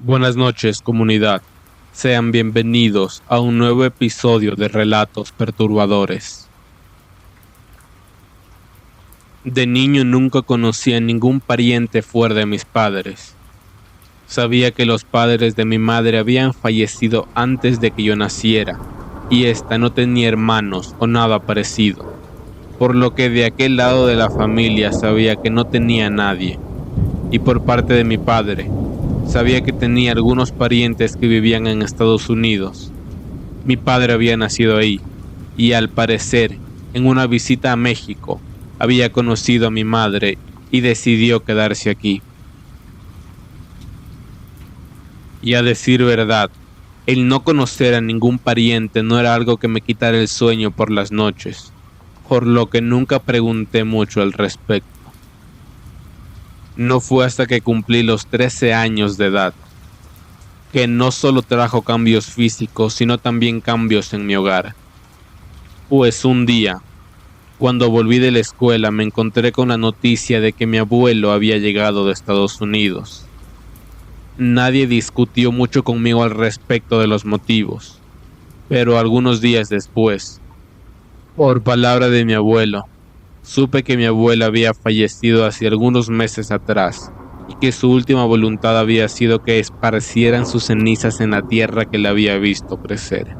Buenas noches, comunidad. Sean bienvenidos a un nuevo episodio de Relatos Perturbadores. De niño nunca conocí a ningún pariente fuera de mis padres. Sabía que los padres de mi madre habían fallecido antes de que yo naciera, y ésta no tenía hermanos o nada parecido, por lo que de aquel lado de la familia sabía que no tenía nadie. Y por parte de mi padre, sabía que tenía algunos parientes que vivían en Estados Unidos. Mi padre había nacido ahí y al parecer, en una visita a México, había conocido a mi madre y decidió quedarse aquí. Y a decir verdad, el no conocer a ningún pariente no era algo que me quitara el sueño por las noches, por lo que nunca pregunté mucho al respecto. No fue hasta que cumplí los 13 años de edad, que no solo trajo cambios físicos, sino también cambios en mi hogar. Pues un día, cuando volví de la escuela, me encontré con la noticia de que mi abuelo había llegado de Estados Unidos. Nadie discutió mucho conmigo al respecto de los motivos, pero algunos días después, por palabra de mi abuelo, supe que mi abuela había fallecido hace algunos meses atrás y que su última voluntad había sido que esparcieran sus cenizas en la tierra que le había visto crecer.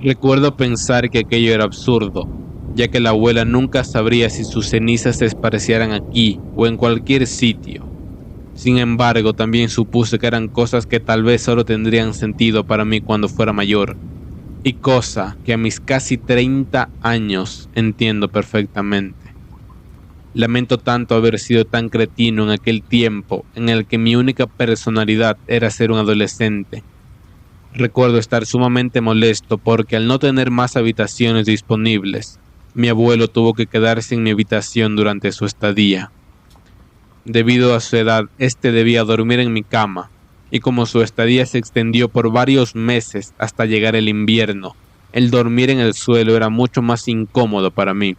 Recuerdo pensar que aquello era absurdo, ya que la abuela nunca sabría si sus cenizas se esparcieran aquí o en cualquier sitio. Sin embargo, también supuse que eran cosas que tal vez solo tendrían sentido para mí cuando fuera mayor, y cosa que a mis casi 30 años entiendo perfectamente. Lamento tanto haber sido tan cretino en aquel tiempo en el que mi única personalidad era ser un adolescente. Recuerdo estar sumamente molesto porque al no tener más habitaciones disponibles, mi abuelo tuvo que quedarse en mi habitación durante su estadía. Debido a su edad, este debía dormir en mi cama, y como su estadía se extendió por varios meses hasta llegar el invierno, el dormir en el suelo era mucho más incómodo para mí.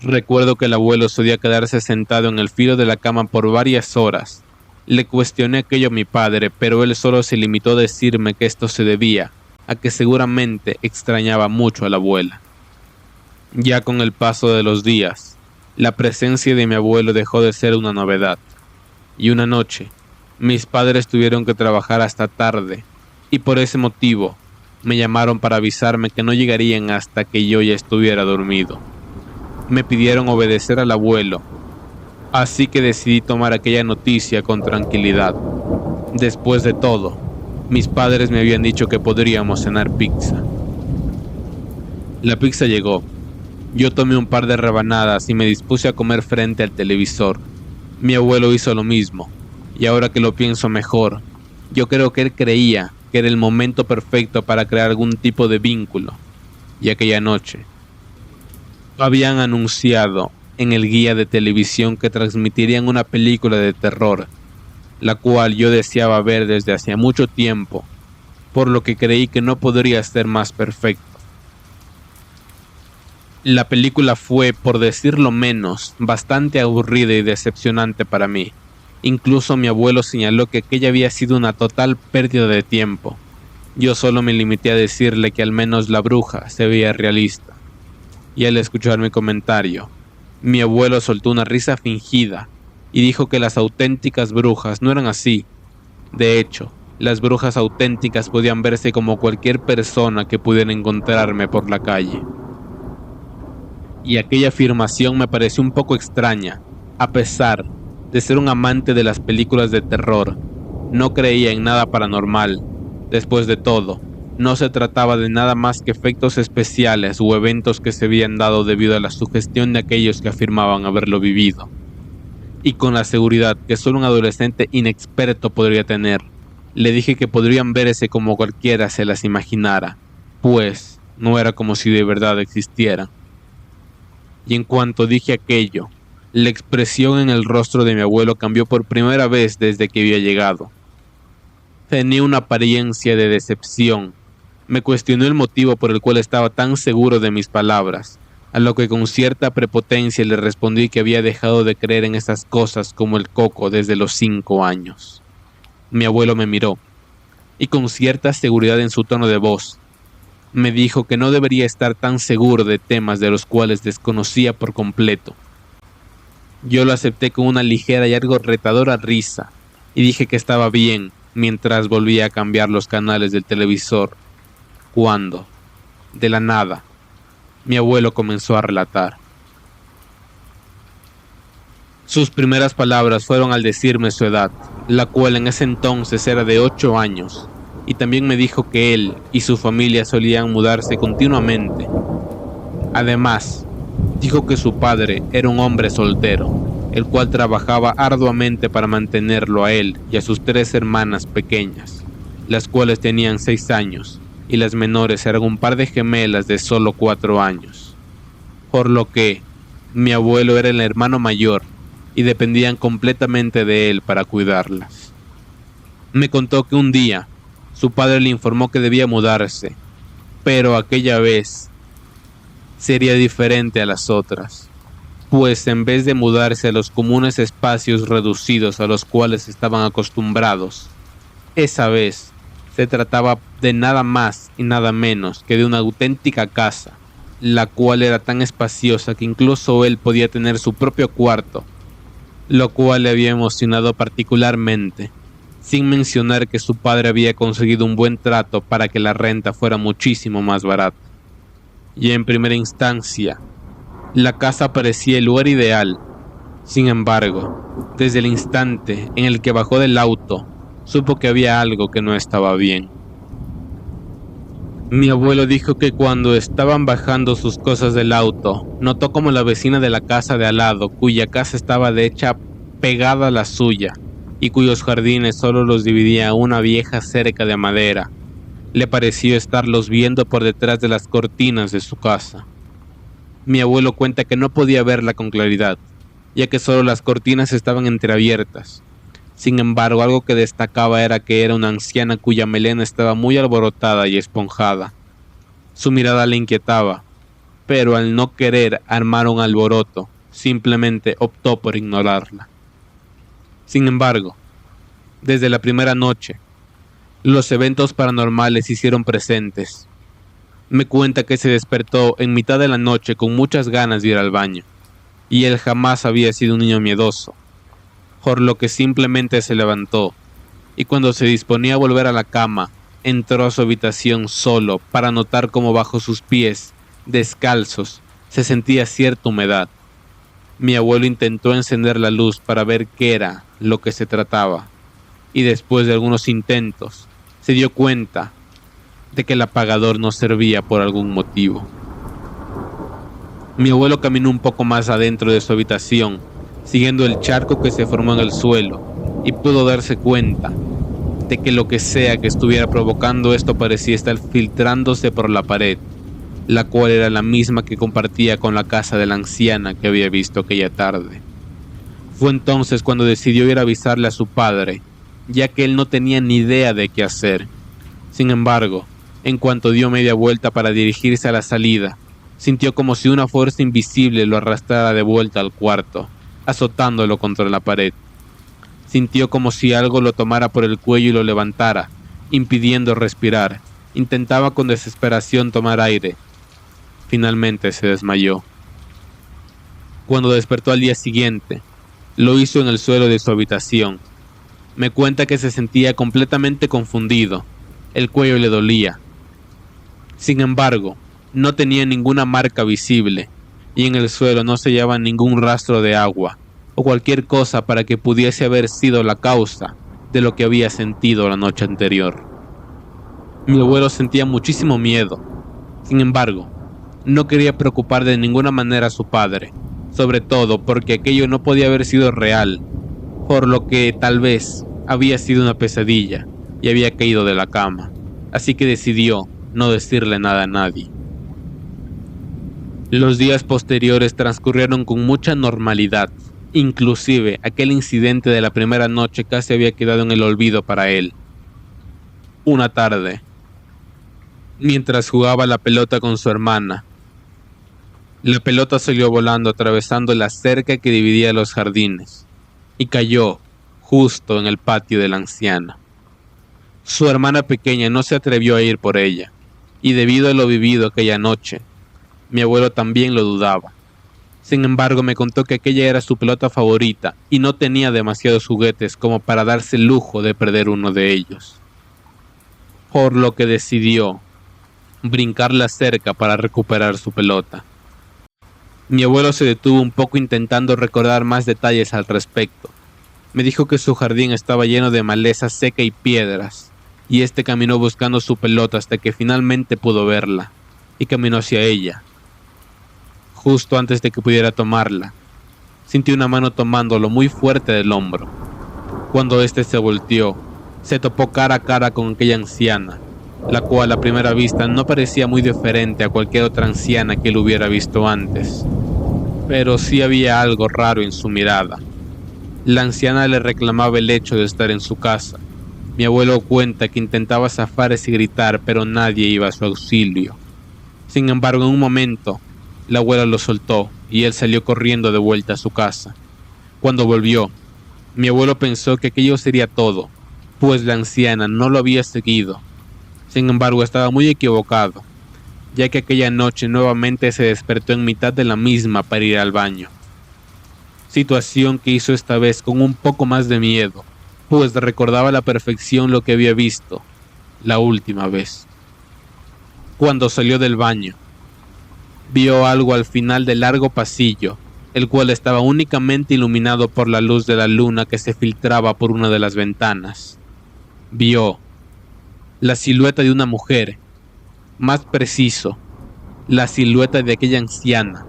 Recuerdo que el abuelo solía quedarse sentado en el filo de la cama por varias horas. Le cuestioné aquello a mi padre, pero él solo se limitó a decirme que esto se debía a que seguramente extrañaba mucho a la abuela. Ya con el paso de los días, la presencia de mi abuelo dejó de ser una novedad, y una noche, mis padres tuvieron que trabajar hasta tarde, y por ese motivo, me llamaron para avisarme que no llegarían hasta que yo ya estuviera dormido. Me pidieron obedecer al abuelo, así que decidí tomar aquella noticia con tranquilidad. Después de todo, mis padres me habían dicho que podríamos cenar pizza. La pizza llegó. Yo tomé un par de rebanadas y me dispuse a comer frente al televisor. Mi abuelo hizo lo mismo, y ahora que lo pienso mejor, yo creo que él creía que era el momento perfecto para crear algún tipo de vínculo. Y aquella noche, habían anunciado en el guía de televisión que transmitirían una película de terror, la cual yo deseaba ver desde hacía mucho tiempo, por lo que creí que no podría ser más perfecto. La película fue, por decirlo menos, bastante aburrida y decepcionante para mí. Incluso mi abuelo señaló que aquella había sido una total pérdida de tiempo. Yo solo me limité a decirle que al menos la bruja se veía realista. Y al escuchar mi comentario, mi abuelo soltó una risa fingida y dijo que las auténticas brujas no eran así. De hecho, las brujas auténticas podían verse como cualquier persona que pudiera encontrarme por la calle. Y aquella afirmación me pareció un poco extraña. A pesar de ser un amante de las películas de terror, no creía en nada paranormal. Después de todo, no se trataba de nada más que efectos especiales o eventos que se habían dado debido a la sugestión de aquellos que afirmaban haberlo vivido. Y con la seguridad que solo un adolescente inexperto podría tener, le dije que podrían verse como cualquiera se las imaginara, pues no era como si de verdad existieran. Y en cuanto dije aquello, la expresión en el rostro de mi abuelo cambió por primera vez desde que había llegado. Tenía una apariencia de decepción. Me cuestionó el motivo por el cual estaba tan seguro de mis palabras, a lo que con cierta prepotencia le respondí que había dejado de creer en esas cosas como el coco desde los 5 años. Mi abuelo me miró, y con cierta seguridad en su tono de voz, me dijo que no debería estar tan seguro de temas de los cuales desconocía por completo. Yo lo acepté con una ligera y algo retadora risa, y dije que estaba bien mientras volvía a cambiar los canales del televisor, cuando, de la nada, mi abuelo comenzó a relatar. Sus primeras palabras fueron al decirme su edad, la cual en ese entonces era de 8 años, y también me dijo que él y su familia solían mudarse continuamente. Además, dijo que su padre era un hombre soltero, el cual trabajaba arduamente para mantenerlo a él y a sus 3 hermanas pequeñas, las cuales tenían 6 años, y las menores eran un par de gemelas de solo 4 años. Por lo que, mi abuelo era el hermano mayor, y dependían completamente de él para cuidarlas. Me contó que un día, su padre le informó que debía mudarse, pero aquella vez sería diferente a las otras, pues en vez de mudarse a los comunes espacios reducidos a los cuales estaban acostumbrados, esa vez se trataba de nada más y nada menos que de una auténtica casa, la cual era tan espaciosa que incluso él podía tener su propio cuarto, lo cual le había emocionado particularmente, sin mencionar que su padre había conseguido un buen trato para que la renta fuera muchísimo más barata. Y en primera instancia, la casa parecía el lugar ideal. Sin embargo, desde el instante en el que bajó del auto, supo que había algo que no estaba bien. Mi abuelo dijo que cuando estaban bajando sus cosas del auto, notó como la vecina de la casa de al lado, cuya casa estaba de hecha pegada a la suya, y cuyos jardines solo los dividía una vieja cerca de madera, le pareció estarlos viendo por detrás de las cortinas de su casa. Mi abuelo cuenta que no podía verla con claridad, ya que solo las cortinas estaban entreabiertas. Sin embargo, algo que destacaba era que era una anciana cuya melena estaba muy alborotada y esponjada. Su mirada le inquietaba, pero al no querer armar un alboroto, simplemente optó por ignorarla. Sin embargo, desde la primera noche, los eventos paranormales se hicieron presentes. Me cuenta que se despertó en mitad de la noche con muchas ganas de ir al baño, y él jamás había sido un niño miedoso, por lo que simplemente se levantó, y cuando se disponía a volver a la cama, entró a su habitación solo para notar cómo bajo sus pies, descalzos, se sentía cierta humedad. Mi abuelo intentó encender la luz para ver qué era lo que se trataba, y después de algunos intentos, se dio cuenta de que el apagador no servía por algún motivo. Mi abuelo caminó un poco más adentro de su habitación, siguiendo el charco que se formó en el suelo, y pudo darse cuenta de que lo que sea que estuviera provocando esto parecía estar filtrándose por la pared, la cual era la misma que compartía con la casa de la anciana que había visto aquella tarde. Fue entonces cuando decidió ir a avisarle a su padre, ya que él no tenía ni idea de qué hacer. Sin embargo, en cuanto dio media vuelta para dirigirse a la salida, sintió como si una fuerza invisible lo arrastrara de vuelta al cuarto, azotándolo contra la pared. Sintió como si algo lo tomara por el cuello y lo levantara, impidiendo respirar. Intentaba con desesperación tomar aire. Finalmente se desmayó. Cuando despertó al día siguiente, lo hizo en el suelo de su habitación. Me cuenta que se sentía completamente confundido. El cuello le dolía. Sin embargo, no tenía ninguna marca visible, y en el suelo no se hallaba ningún rastro de agua o cualquier cosa para que pudiese haber sido la causa de lo que había sentido la noche anterior. Mi abuelo sentía muchísimo miedo. Sin embargo, no quería preocupar de ninguna manera a su padre, sobre todo porque aquello no podía haber sido real, por lo que tal vez había sido una pesadilla y había caído de la cama, así que decidió no decirle nada a nadie. Los días posteriores transcurrieron con mucha normalidad, inclusive aquel incidente de la primera noche casi había quedado en el olvido para él. Una tarde, mientras jugaba la pelota con su hermana, La pelota salió volando atravesando la cerca que dividía los jardines y cayó justo en el patio de la anciana. Su hermana pequeña no se atrevió a ir por ella, y debido a lo vivido aquella noche, mi abuelo también lo dudaba. Sin embargo, me contó que aquella era su pelota favorita y no tenía demasiados juguetes como para darse el lujo de perder uno de ellos. Por lo que decidió brincar la cerca para recuperar su pelota. Mi abuelo se detuvo un poco intentando recordar más detalles al respecto. Me dijo que su jardín estaba lleno de maleza seca y piedras, y caminó buscando su pelota hasta que finalmente pudo verla, y caminó hacia ella. Justo antes de que pudiera tomarla, sintió una mano tomándolo muy fuerte del hombro. Cuando se volteó, se topó cara a cara con aquella anciana, la cual a primera vista no parecía muy diferente a cualquier otra anciana que él hubiera visto antes. Pero sí había algo raro en su mirada. La anciana le reclamaba el hecho de estar en su casa. Mi abuelo cuenta que intentaba zafarse y gritar, pero nadie iba a su auxilio. Sin embargo, en un momento, la abuela lo soltó y él salió corriendo de vuelta a su casa. Cuando volvió, mi abuelo pensó que aquello sería todo, pues la anciana no lo había seguido. Sin embargo, estaba muy equivocado, ya que aquella noche nuevamente se despertó en mitad de la misma para ir al baño. Situación que hizo esta vez con un poco más de miedo, pues recordaba a la perfección lo que había visto la última vez. Cuando salió del baño, vio algo al final del largo pasillo, el cual estaba únicamente iluminado por la luz de la luna que se filtraba por una de las ventanas. Vio la silueta de una mujer, más preciso, la silueta de aquella anciana,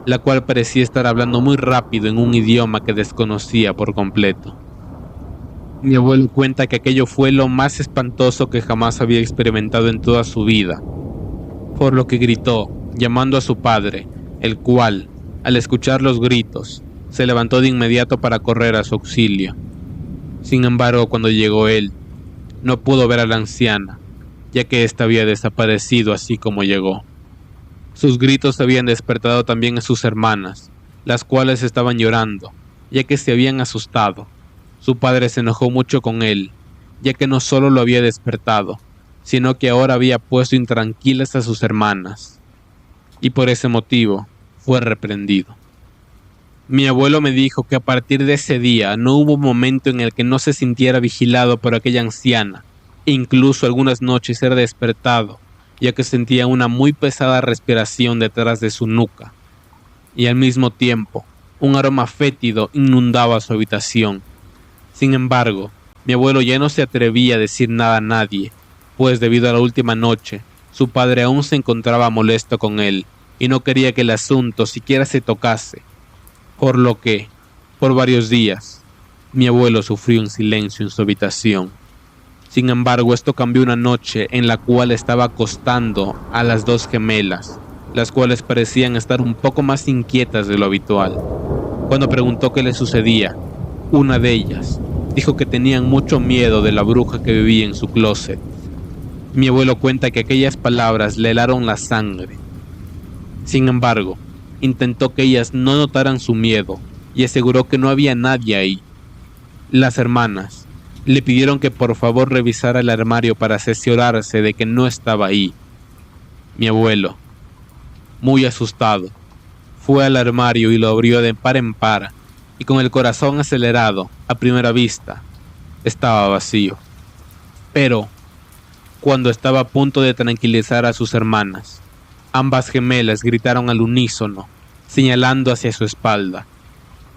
la cual parecía estar hablando muy rápido en un idioma que desconocía por completo. Mi abuelo cuenta que aquello fue lo más espantoso que jamás había experimentado en toda su vida, por lo que gritó, llamando a su padre, el cual, al escuchar los gritos, se levantó de inmediato para correr a su auxilio. Sin embargo, cuando llegó él, no pudo ver a la anciana, ya que ésta había desaparecido así como llegó. Sus gritos habían despertado también a sus hermanas, las cuales estaban llorando, ya que se habían asustado. Su padre se enojó mucho con él, ya que no solo lo había despertado, sino que ahora había puesto intranquilas a sus hermanas, y por ese motivo fue reprendido. Mi abuelo me dijo que a partir de ese día no hubo momento en el que no se sintiera vigilado por aquella anciana, e incluso algunas noches era despertado, ya que sentía una muy pesada respiración detrás de su nuca, y al mismo tiempo un aroma fétido inundaba su habitación. Sin embargo, mi abuelo ya no se atrevía a decir nada a nadie, pues debido a la última noche, su padre aún se encontraba molesto con él, y no quería que el asunto siquiera se tocase, por lo que, por varios días, mi abuelo sufrió un silencio en su habitación. Sin embargo, esto cambió una noche en la cual estaba acostando a las dos gemelas, las cuales parecían estar un poco más inquietas de lo habitual. Cuando preguntó qué le sucedía, una de ellas dijo que tenían mucho miedo de la bruja que vivía en su closet. Mi abuelo cuenta que aquellas palabras le helaron la sangre. Sin embargo, intentó que ellas no notaran su miedo y aseguró que no había nadie ahí. Las hermanas le pidieron que por favor revisara el armario para cerciorarse de que no estaba ahí. Mi abuelo, muy asustado, fue al armario y lo abrió de par en par, y con el corazón acelerado, a primera vista, estaba vacío. Pero, cuando estaba a punto de tranquilizar a sus hermanas, ambas gemelas gritaron al unísono, señalando hacia su espalda.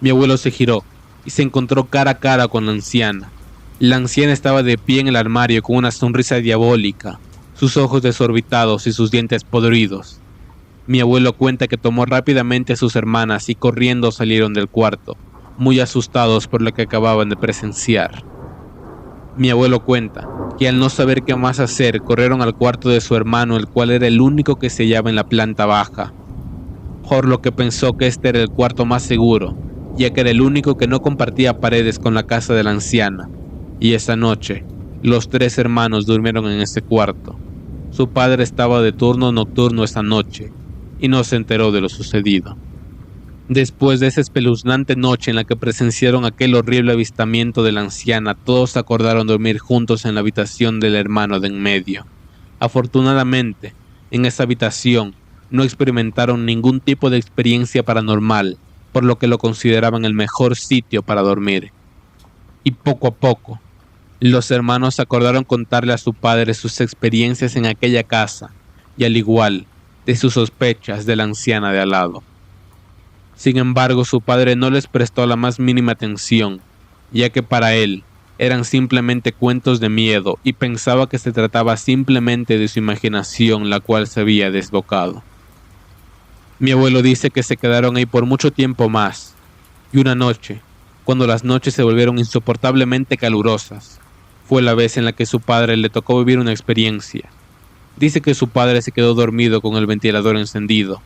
Mi abuelo se giró y se encontró cara a cara con la anciana. La anciana estaba de pie en el armario con una sonrisa diabólica, sus ojos desorbitados y sus dientes podridos. Mi abuelo cuenta que tomó rápidamente a sus hermanas y corriendo salieron del cuarto, muy asustados por lo que acababan de presenciar. Mi abuelo cuenta que al no saber qué más hacer, corrieron al cuarto de su hermano, el cual era el único que se hallaba en la planta baja, por lo que pensó que este era el cuarto más seguro, ya que era el único que no compartía paredes con la casa de la anciana. Y esa noche, los tres hermanos durmieron en ese cuarto. Su padre estaba de turno nocturno esa noche, y no se enteró de lo sucedido. Después de esa espeluznante noche en la que presenciaron aquel horrible avistamiento de la anciana, todos acordaron dormir juntos en la habitación del hermano de en medio. Afortunadamente, en esa habitación no experimentaron ningún tipo de experiencia paranormal, por lo que lo consideraban el mejor sitio para dormir. Y poco a poco, los hermanos acordaron contarle a su padre sus experiencias en aquella casa, y al igual de sus sospechas de la anciana de al lado. Sin embargo, su padre no les prestó la más mínima atención, ya que para él eran simplemente cuentos de miedo y pensaba que se trataba simplemente de su imaginación, la cual se había desbocado. Mi abuelo dice que se quedaron ahí por mucho tiempo más, y una noche, cuando las noches se volvieron insoportablemente calurosas, fue la vez en la que su padre le tocó vivir una experiencia. Dice que su padre se quedó dormido con el ventilador encendido.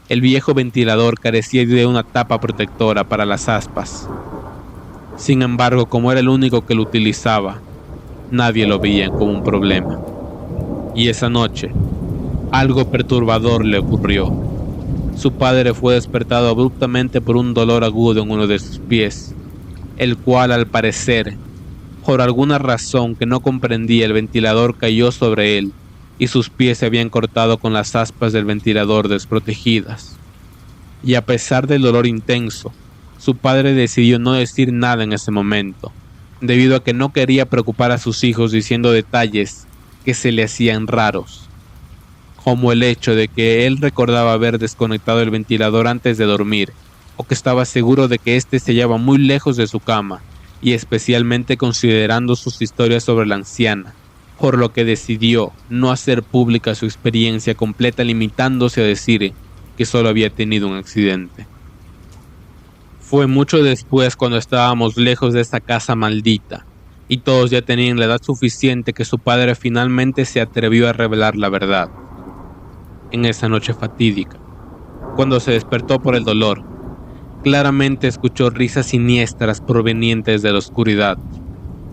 El viejo ventilador carecía de una tapa protectora para las aspas. Sin embargo, como era el único que lo utilizaba, nadie lo veía como un problema. Y esa noche, algo perturbador le ocurrió. Su padre fue despertado abruptamente por un dolor agudo en uno de sus pies, el cual, al parecer, por alguna razón que no comprendía, el ventilador cayó sobre él y sus pies se habían cortado con las aspas del ventilador desprotegidas. Y a pesar del dolor intenso, su padre decidió no decir nada en ese momento, debido a que no quería preocupar a sus hijos diciendo detalles que se le hacían raros, como el hecho de que él recordaba haber desconectado el ventilador antes de dormir, o que estaba seguro de que éste se hallaba muy lejos de su cama, y especialmente considerando sus historias sobre la anciana, por lo que decidió no hacer pública su experiencia completa, limitándose a decir que solo había tenido un accidente. Fue mucho después, cuando estábamos lejos de esta casa maldita, y todos ya tenían la edad suficiente, que su padre finalmente se atrevió a revelar la verdad. En esa noche fatídica, cuando se despertó por el dolor, claramente escuchó risas siniestras provenientes de la oscuridad.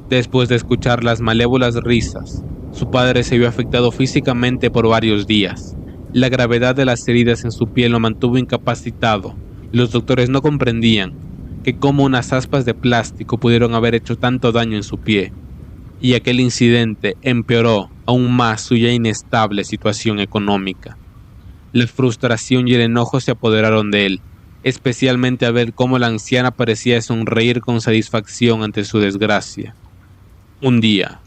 Después de escuchar las malévolas risas, su padre se vio afectado físicamente por varios días. La gravedad de las heridas en su piel lo mantuvo incapacitado. Los doctores no comprendían que cómo unas aspas de plástico pudieron haber hecho tanto daño en su pie, y aquel incidente empeoró aún más su ya inestable situación económica. La frustración y el enojo se apoderaron de él, especialmente al ver cómo la anciana parecía sonreír con satisfacción ante su desgracia. Un día,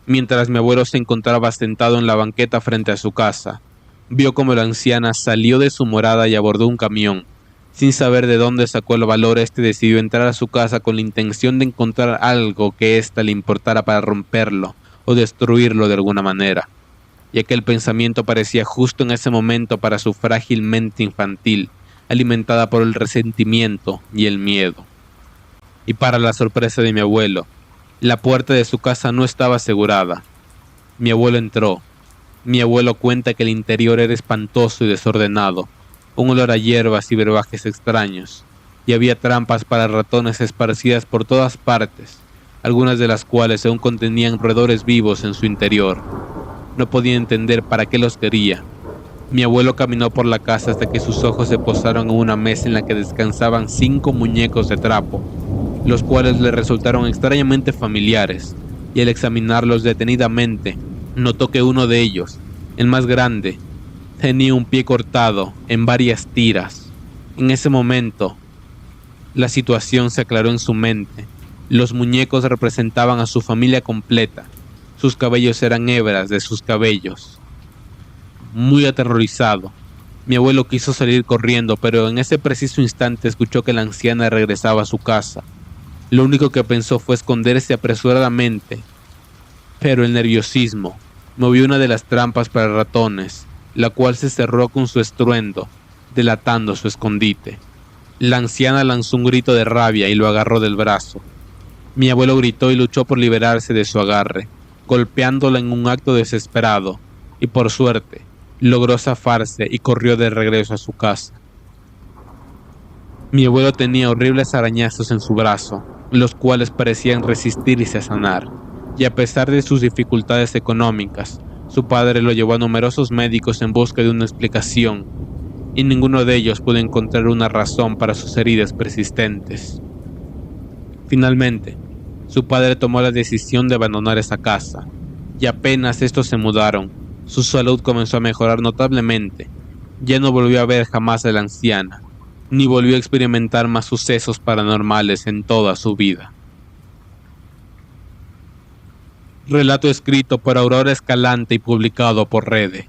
mientras mi abuelo se encontraba sentado en la banqueta frente a su casa, vio cómo la anciana salió de su morada y abordó un camión. Sin saber de dónde sacó el valor, decidió entrar a su casa con la intención de encontrar algo que ésta le importara para romperlo o destruirlo de alguna manera. Y aquel pensamiento parecía justo en ese momento para su frágil mente infantil, alimentada por el resentimiento y el miedo. Y para la sorpresa de mi abuelo, la puerta de su casa no estaba asegurada. Mi abuelo entró. Mi abuelo cuenta que el interior era espantoso y desordenado, un olor a hierbas y brebajes extraños, y había trampas para ratones esparcidas por todas partes, algunas de las cuales aún contenían roedores vivos en su interior. No podía entender para qué los quería. Mi abuelo caminó por la casa hasta que sus ojos se posaron en una mesa en la que descansaban 5 muñecos de trapo, los cuales le resultaron extrañamente familiares, y al examinarlos detenidamente, notó que uno de ellos, el más grande, tenía un pie cortado en varias tiras. En ese momento, la situación se aclaró en su mente. Los muñecos representaban a su familia completa. Sus cabellos eran hebras de sus cabellos. Muy aterrorizado, mi abuelo quiso salir corriendo, pero en ese preciso instante escuchó que la anciana regresaba a su casa. Lo único que pensó fue esconderse apresuradamente, pero el nerviosismo movió una de las trampas para ratones, la cual se cerró con su estruendo, delatando su escondite. La anciana lanzó un grito de rabia y lo agarró del brazo. Mi abuelo gritó y luchó por liberarse de su agarre, golpeándola en un acto desesperado, y por suerte, logró zafarse y corrió de regreso a su casa. Mi abuelo tenía horribles arañazos en su brazo, los cuales parecían resistirse a sanar, y a pesar de sus dificultades económicas, su padre lo llevó a numerosos médicos en busca de una explicación, y ninguno de ellos pudo encontrar una razón para sus heridas persistentes. Finalmente, su padre tomó la decisión de abandonar esa casa, y apenas estos se mudaron, su salud comenzó a mejorar notablemente. Ya no volvió a ver jamás a la anciana, ni volvió a experimentar más sucesos paranormales en toda su vida. Relato escrito por Aurora Escalante y publicado por Rede.